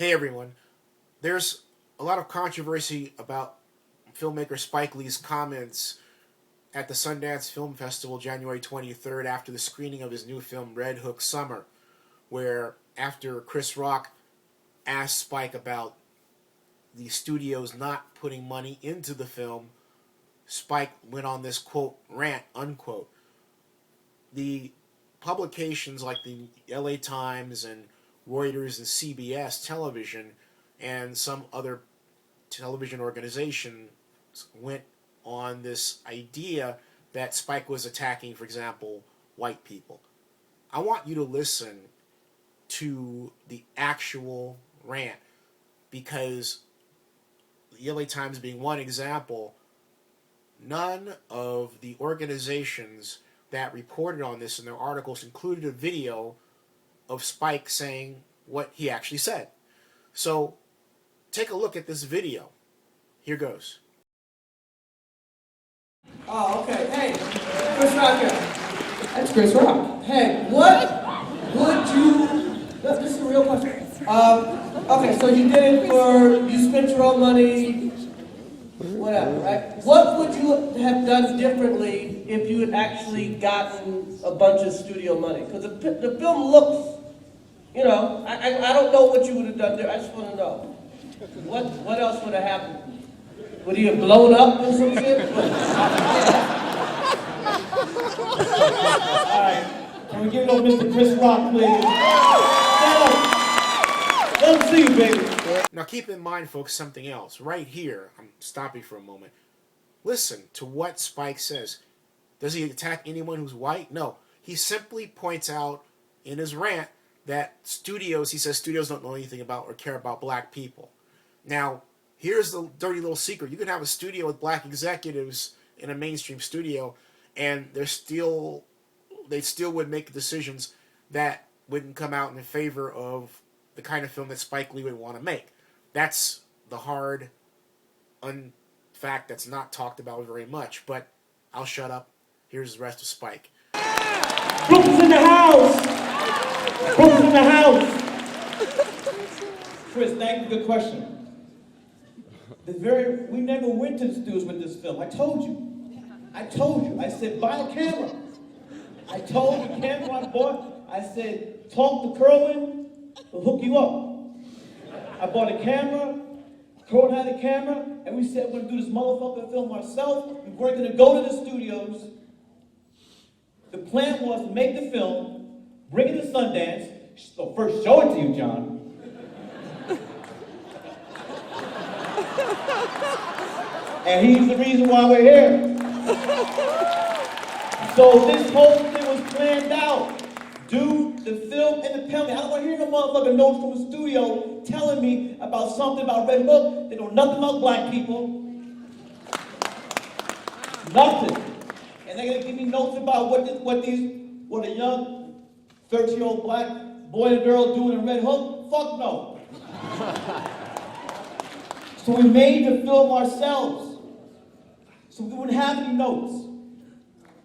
Hey everyone. There's a lot of controversy about filmmaker Spike Lee's comments at the Sundance Film Festival January 23rd after the screening of his new film Red Hook Summer, where after Chris Rock asked Spike about the studios not putting money into the film, Spike went on this quote rant unquote. The publications like the LA Times and Reuters and CBS television and some other television organizations went on this idea that Spike was attacking, for example, white people. I want you to listen to the actual rant because the LA Times being one example, none of the organizations that reported on this in their articles included a video of Spike saying what he actually said. So take a look at this video. Here goes. Oh, okay. Hey, Chris Rock here. That's Chris Rock. Hey, what would you... This is a real question. Okay, so you did it for... You spent your own money, whatever, right? What would you have done differently if you had actually gotten a bunch of studio money? Because the film looks... You know, I don't know what you would have done there. I just want to know. What else would have happened? Would he have blown up or some shit? All right. Can we give it over to Mr. Chris Rock, please? Let him see you, baby. Now keep in mind, folks, something else. Right here, I'm stopping for a moment. Listen to what Spike says. Does he attack anyone who's white? No. He simply points out in his rant that studios, he says studios don't know anything about or care about black people. Now, here's the dirty little secret. You can have a studio with black executives in a mainstream studio, and they still would make decisions that wouldn't come out in favor of the kind of film that Spike Lee would want to make. That's the hard fact that's not talked about very much, but I'll shut up. Here's the rest of Spike. Brooklyn's in the house! Brooklyn's in the house! Chris, thank you. Good question. We never went to the studios with this film. I told you. I said, buy a camera. I told the camera I bought, I said, talk to Kerwin, we'll hook you up. I bought a camera, Kerwin had a camera, and we said we're going to do this motherfucking film ourselves. We weren't going to go to the studios. The plan was to make the film, bring it to Sundance, so first show it to you, John. And he's the reason why we're here. So this whole thing was planned out. Do the film independently. I don't want to hear no motherfucking notes from the studio telling me about something about Red Hook. They know nothing about black people. Nothing. And they're gonna give me notes about what a young 13-year-old black boy and girl doing in Red Hook. Fuck no. So we made the film ourselves. So we wouldn't have any notes.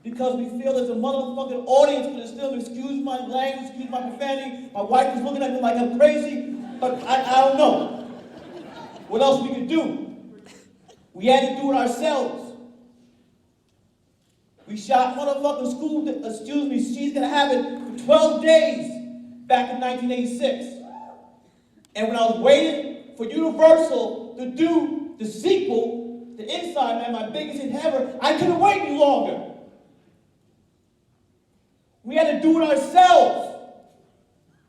Because we feel there's a motherfucking audience for this film. Excuse my language, excuse my profanity. My wife is looking at me like I'm crazy, but I don't know what else we could do. We had to do it ourselves. We shot motherfucking school, She's Gonna Have It for 12 days back in 1986. And when I was waiting for Universal to do the sequel, The Inside Man, my biggest hit ever, I couldn't wait any longer. We had to do it ourselves.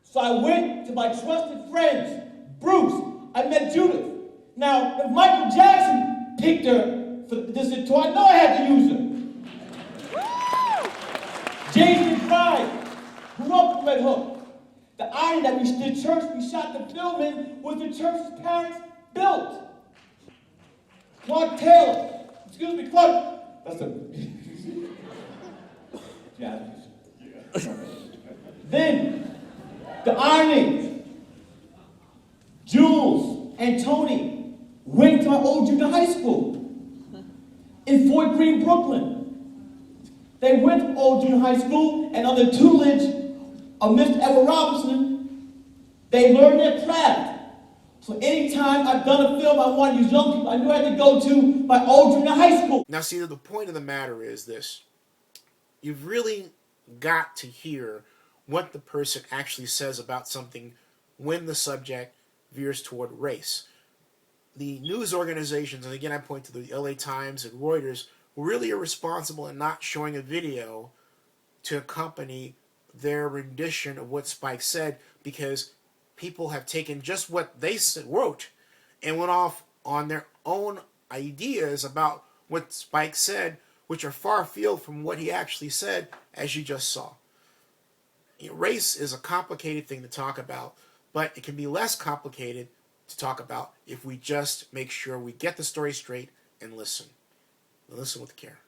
So I went to my trusted friends, Bruce. I met Judith. Now, if Michael Jackson picked her for this tour, I know I had to use her. Jason Fry grew up in Red Hook. The irony that the church we shot the film in was the church's parents built. Clark Taylor. Excuse me, Clark. That's a... yeah. Then, the irony, Jules and Tony went to my old junior high school in Fort Greene, Brooklyn. They went to old junior high school, and under tutelage of Mr. Edward Robinson, they learned their craft. So anytime I've done a film I want to use young people, I knew I had to go to my old junior high school. Now, see, the point of the matter is this. You've really got to hear what the person actually says about something when the subject veers toward race. The news organizations, and again I point to the LA Times and Reuters, really are responsible in not showing a video to accompany their rendition of what Spike said, because people have taken just what they wrote and went off on their own ideas about what Spike said, which are far afield from what he actually said, as you just saw. Race is a complicated thing to talk about, but it can be less complicated to talk about if we just make sure we get the story straight and listen. Listen with care.